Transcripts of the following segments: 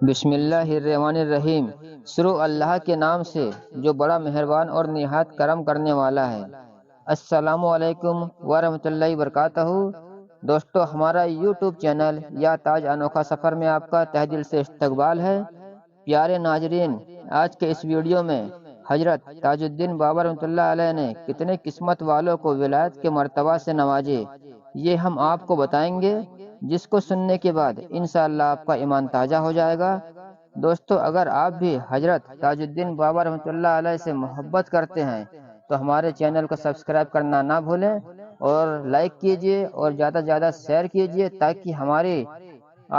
بسم اللہ الرحمن الرحیم۔ شروع اللہ کے نام سے جو بڑا مہربان اور نہایت کرم کرنے والا ہے۔ السلام علیکم ورحمۃ اللہ وبرکاتہ۔ دوستو، ہمارا یوٹیوب چینل یا تاج انوکھا سفر میں آپ کا تہ دل سے استقبال ہے۔ پیارے ناظرین، آج کے اس ویڈیو میں حضرت تاج الدین بابا رحمۃ اللہ علیہ نے کتنے قسمت والوں کو ولایت کے مرتبہ سے نوازے، یہ ہم آپ کو بتائیں گے، جس کو سننے کے بعد انشاءاللہ آپ کا ایمان تازہ ہو جائے گا۔ دوستو، اگر آپ بھی حضرت تاج الدین بابا رحمۃ اللہ علیہ سے محبت کرتے ہیں تو ہمارے چینل کو سبسکرائب کرنا نہ بھولیں اور لائک کیجیے اور زیادہ سے زیادہ شیئر کیجیے تاکہ ہماری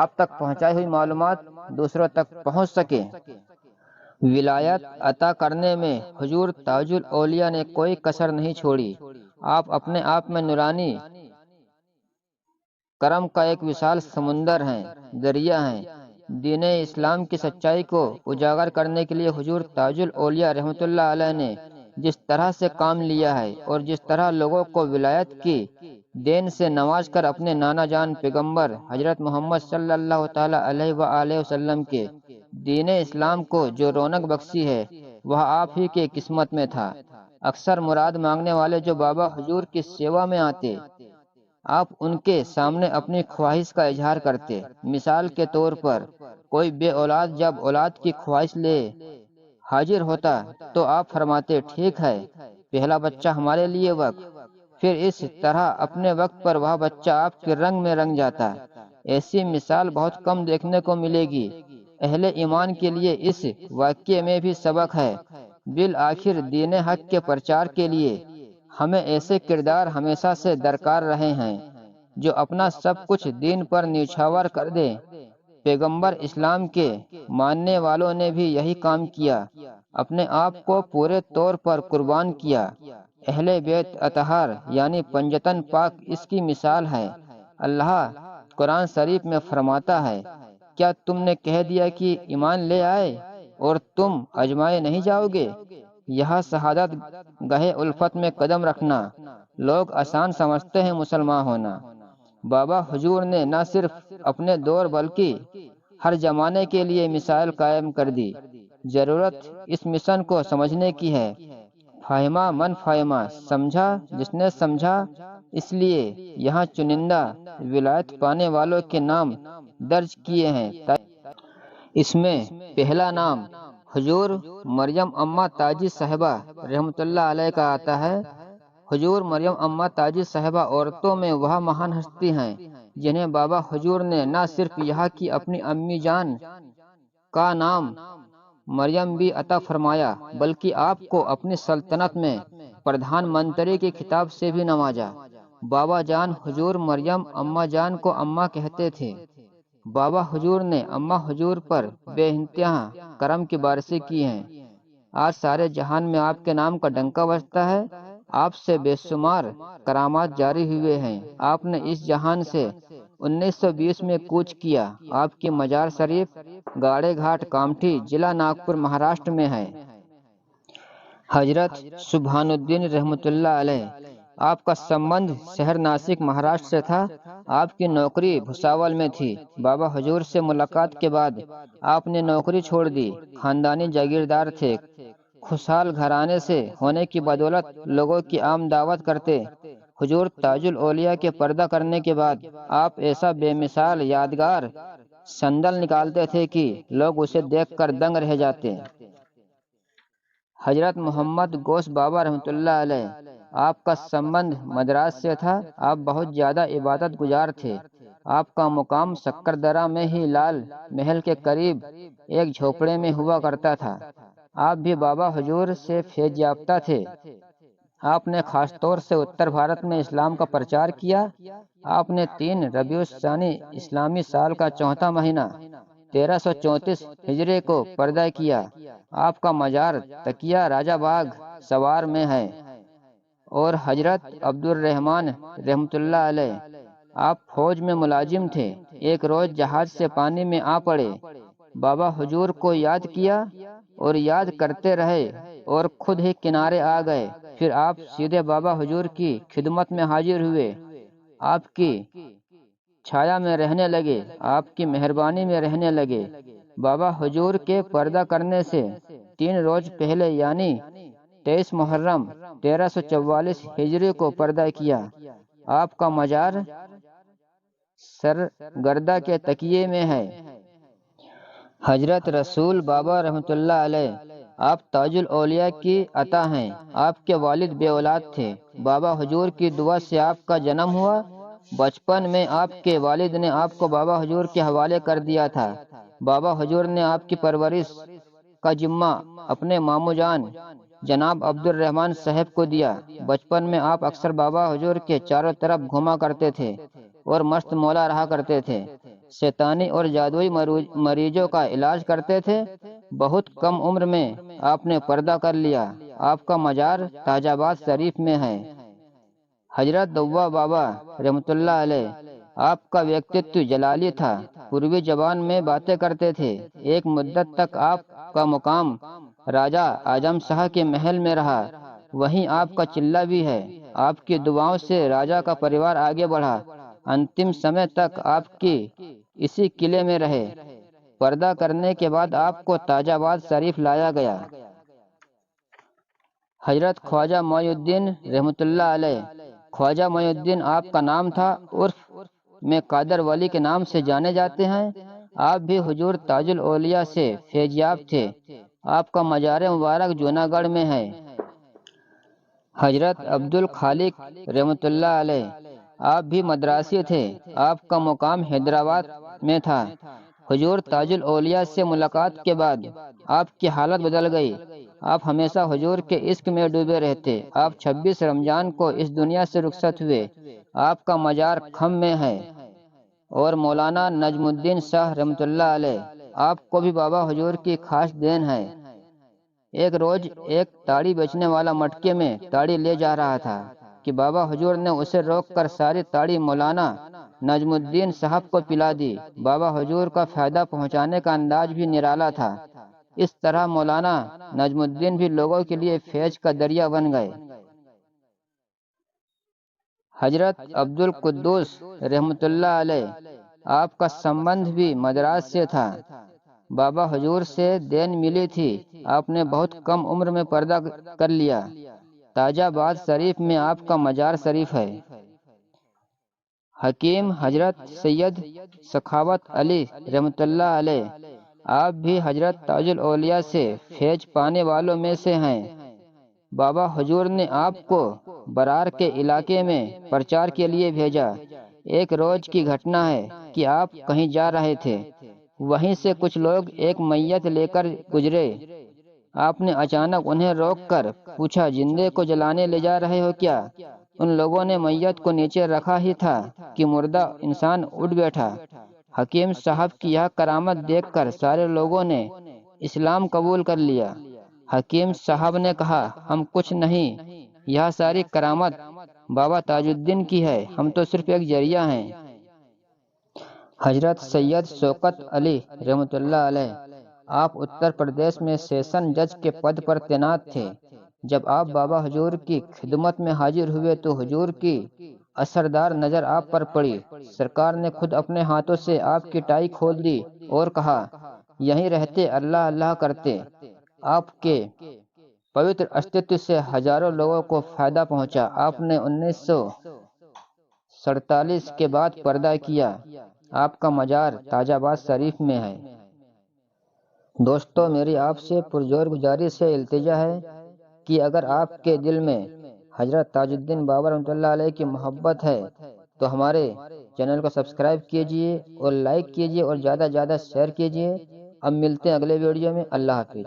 آپ تک پہنچائی ہوئی معلومات دوسروں تک پہنچ سکے۔ ولایت عطا کرنے میں حضور تاج الاولیاء نے کوئی کسر نہیں چھوڑی۔ آپ اپنے آپ میں نورانی کرم کا ایک وشال سمندر ہیں، دریا ہیں۔ دین اسلام کی سچائی کو اجاگر کرنے کے لیے حضور تاج الاولیاء رحمۃ اللہ علیہ نے جس طرح سے کام لیا ہے اور جس طرح لوگوں کو ولایت کی دین سے نواز کر اپنے نانا جان پیغمبر حضرت محمد صلی اللہ تعالی علیہ وآلہ وسلم کے دین اسلام کو جو رونق بخشی ہے وہ آپ ہی کی قسمت میں تھا۔ اکثر مراد مانگنے والے جو بابا حضور کی سیوا میں آتے، آپ ان کے سامنے اپنی خواہش کا اظہار کرتے۔ مثال کے طور پر کوئی بے اولاد جب اولاد کی خواہش لے حاضر ہوتا تو آپ فرماتے، ٹھیک ہے، پہلا بچہ ہمارے لیے وقف۔ پھر اس طرح اپنے وقت پر وہ بچہ آپ کے رنگ میں رنگ جاتا۔ ایسی مثال بہت کم دیکھنے کو ملے گی۔ اہل ایمان کے لیے اس واقعے میں بھی سبق ہے۔ بالآخر دین حق کے پرچار کے لیے ہمیں ایسے کردار ہمیشہ سے درکار رہے ہیں جو اپنا سب کچھ دین پر نیچھاور کر دے۔ پیغمبر اسلام کے ماننے والوں نے بھی یہی کام کیا، اپنے آپ کو پورے طور پر قربان کیا۔ اہل بیت اطہار یعنی پنجتن پاک اس کی مثال ہے۔ اللہ قرآن شریف میں فرماتا ہے، کیا تم نے کہہ دیا کہ ایمان لے آئے اور تم اجمائے نہیں جاؤ گے؟ یہاں شہادت گہے الفت میں قدم رکھنا لوگ آسان سمجھتے ہیں مسلمان ہونا۔ بابا حضور نے نہ صرف اپنے دور بلکہ ہر زمانے کے لیے مثال قائم کر دی۔ ضرورت اس مشن کو سمجھنے کی ہے۔ فہمہ من فہمہ، سمجھا جس نے سمجھا۔ اس لیے یہاں چنندہ ولایت پانے والوں کے نام درج کیے ہیں۔ اس میں پہلا نام حضور مریم اماں تاجی صاحبہ رحمۃ اللہ علیہ کا آتا ہے۔ حضور مریم اماں تاجی صاحبہ عورتوں میں وہ مہان ہستی ہیں جنہیں بابا حضور نے نہ صرف یہاں کی اپنی امی جان کا نام مریم بھی عطا فرمایا بلکہ آپ کو اپنی سلطنت میں پردھان منتری کے خطاب سے بھی نوازا۔ بابا جان حضور مریم اماں جان کو اماں کہتے تھے۔ بابا حضور نے اماں حضور پر بے انتہا کرم کی بارشیں کی ہیں۔ آج سارے جہان میں آپ کے نام کا ڈنکا بجتا ہے۔ آپ سے بے شمار کرامات جاری ہوئے ہیں۔ آپ نے اس جہان سے 1920 میں کوچ کیا۔ آپ کی مزار شریف گاڑے گھاٹ کامٹھی ضلع ناگپور مہاراشٹر میں ہے۔ حضرت سبحان الدین رحمۃ اللہ علیہ، آپ کا سمبندھ شہر ناسک مہاراشٹر سے تھا۔ آپ کی نوکری بھساول میں تھی۔ بابا حضور سے ملاقات کے بعد آپ نے نوکری چھوڑ دی۔ خاندانی جاگیردار تھے۔ خوشحال گھرانے سے ہونے کی بدولت لوگوں کی عام دعوت کرتے۔ حضور تاج الاولیاء کے پردہ کرنے کے بعد آپ ایسا بے مثال یادگار سندل نکالتے تھے کہ لوگ اسے دیکھ کر دنگ رہ جاتے۔ حضرت محمد غوث بابا رحمۃ اللہ علیہ، آپ کا سمبندھ مدراس سے تھا۔ آپ بہت زیادہ عبادت گزار تھے۔ آپ کا مقام سکردرہ میں ہی لال محل کے قریب ایک جھوپڑے میں ہوا کرتا تھا۔ آپ بھی بابا حضور سے فیض یافتہ تھے۔ آپ نے خاص طور سے اتر بھارت میں اسلام کا پرچار کیا۔ آپ نے 3 ربیع الثانی اسلامی سال کا چوتھا مہینہ 1334 ہجری کو پردہ کیا۔ آپ کا مزار تکیہ راجہ باغ سوار میں ہے۔ اور حضرت عبد الرحمن رحمۃ اللہ علیہ، آپ فوج میں ملازم تھے۔ ایک روز جہاز سے پانی میں آ پڑے۔ بابا حضور کو یاد کیا اور یاد کرتے رہے اور خود ہی کنارے آ گئے۔ پھر آپ سیدھے بابا حضور کی خدمت میں حاضر ہوئے۔ آپ کی چھایا میں رہنے لگے، آپ کی مہربانی میں رہنے لگے۔ بابا حضور کے پردہ کرنے سے 3 روز پہلے یعنی 23 محرم 1344 ہجری کو پردہ کیا۔ آپ کا مزار سرگردہ کے تکیے میں ہے۔ حضرت رسول بابا رحمۃ اللہ علیہ، آپ تاج الاولیاء کی عطا ہیں۔ آپ کے والد بے اولاد تھے۔ بابا حضور کی دعا سے آپ کا جنم ہوا۔ بچپن میں آپ کے والد نے آپ کو بابا حضور کے حوالے کر دیا تھا۔ بابا حضور نے آپ کی پرورش کا ذمہ اپنے ماموں جان جناب عبد الرحمن صاحب کو دیا۔ بچپن میں آپ اکثر بابا حضور کے چاروں طرف گھوما کرتے تھے اور مست مولا رہا کرتے تھے۔ شیطانی اور جادوئی مریضوں کا علاج کرتے تھے۔ بہت کم عمر میں آپ نے پردہ کر لیا۔ آپ کا مزار تاج آباد شریف میں ہے۔ حضرت دوا بابا رحمۃ اللہ علیہ، آپ کا ویکتتو جلالی تھا۔ پوروی زبان میں باتیں کرتے تھے۔ ایک مدت تک آپ کا مقام راجہ اعظم شاہ کے محل میں رہا۔ وہیں آپ کا چلہ بھی ہے۔ آپ کی دعاؤں سے راجہ کا پریوار آگے بڑھا۔ انتم سمے تک آپ کی اسی قلعے میں رہے۔ پردہ کرنے کے بعد آپ کو تاج آباد شریف لایا گیا۔ حضرت خواجہ معین الدین رحمۃ اللہ علیہ، خواجہ معین الدین آپ کا نام تھا، عرف میں قادر ولی کے نام سے جانے جاتے ہیں۔ آپ بھی حضور تاج الاولیاء سے فیض یاب تھے۔ آپ کا مزار مبارک جوناگڑھ میں ہے۔ حضرت عبد الخالق رحمۃ اللہ علیہ، آپ بھی مدراسی تھے۔ آپ کا مقام حیدرآباد میں تھا۔ حضور تاج الاولیاء سے ملاقات کے بعد آپ کی حالت بدل گئی۔ آپ ہمیشہ حضور کے عشق میں ڈوبے رہتے۔ آپ 26 رمضان کو اس دنیا سے رخصت ہوئے۔ آپ کا مزار کھم میں ہے۔ اور مولانا نجم الدین شاہ رحمۃ اللہ علیہ، آپ کو بھی بابا حضور کی خاص دین ہے۔ ایک روز ایک تاڑی بیچنے والا مٹکے میں تاڑی لے جا رہا تھا کہ بابا حضور نے اسے روک کر ساری تاڑی مولانا نجم الدین صاحب کو پلا دی۔ بابا حضور کا فائدہ پہنچانے کا انداز بھی نرالا تھا۔ اس طرح مولانا نجم الدین بھی لوگوں کے لیے فیض کا دریا بن گئے۔ حضرت عبد القدوس رحمۃ اللہ علیہ، آپ کا سمبندھ بھی مدراس سے تھا۔ بابا حضور سے دین ملی تھی۔ آپ نے بہت کم عمر میں پردہ کر لیا۔ تاج آباد شریف میں آپ کا مزار شریف ہے۔ حکیم حضرت سید سخاوت علی رحمۃ اللہ علیہ، آپ بھی حضرت تاج الاولیاء سے فیض پانے والوں میں سے ہیں۔ بابا حضور نے آپ کو برار کے علاقے میں پرچار کے لیے بھیجا۔ ایک روز کی گھٹنا ہے کہ آپ کہیں جا رہے تھے۔ وہیں سے کچھ لوگ ایک میت لے کر گزرے۔ آپ نے اچانک انہیں روک کر پوچھا، زندے کو جلانے لے جا رہے ہو کیا؟ ان لوگوں نے میت کو نیچے رکھا ہی تھا کہ مردہ انسان اٹھ بیٹھا۔ حکیم صاحب کی یہ کرامت دیکھ کر سارے لوگوں نے اسلام قبول کر لیا۔ حکیم صاحب نے کہا، ہم کچھ نہیں، یہ ساری کرامت بابا تاج الدین کی ہے، ہم تو صرف ایک ذریعہ ہیں۔ حضرت سید شوکت علی رحمۃ اللہ علیہ، آپ اتر پردیش میں سیشن جج کے پد پر تعینات تھے۔ جب آپ بابا حضور کی خدمت میں حاضر ہوئے تو حضور کی اثردار نظر آپ پر پڑی۔ سرکار نے خود اپنے ہاتھوں سے آپ کی ٹائی کھول دی اور کہا، یہیں رہتے اللہ اللہ کرتے۔ آپ کے پوتر استتو سے ہزاروں لوگوں کو فائدہ پہنچا۔ آپ نے 1947 کے بعد پردہ کیا۔ آپ کا مزار تاج آباد شریف میں ہے۔ دوستو، میری آپ سے پرزور گزارش ہے، التجا ہے کہ اگر آپ کے دل میں حضرت تاج الدین بابا رحمۃ اللہ علیہ کی محبت ہے تو ہمارے چینل کو سبسکرائب کیجئے اور لائک کیجئے اور زیادہ سے زیادہ شیئر کیجئے۔ اب ملتے ہیں اگلے ویڈیو میں۔ اللہ حافظ۔